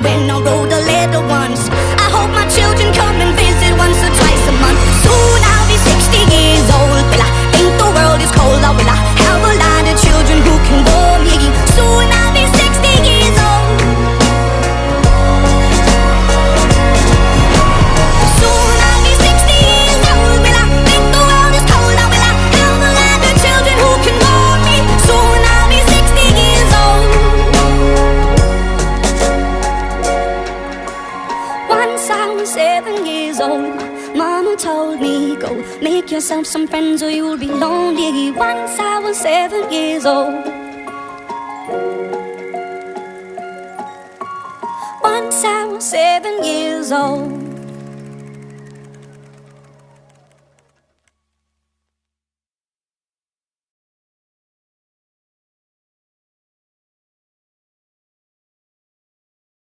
when I wrote a letter once. I hope my children come and visit once or twice a month. Soon I'll be 60 years old. Will I think the world is cold, or will I have a lot of children who can warm me? Soon I'll be 60 years old. Soon I'll be 60 years old. Will I think the world is cold, or will I have a lot of children who can warm me? Soon I'll be 60 years old. Once I was 7 years old, Mama told me, go make yourself some friends or you'll be lonely. Once I was 7 years old. Once I was 7 years old.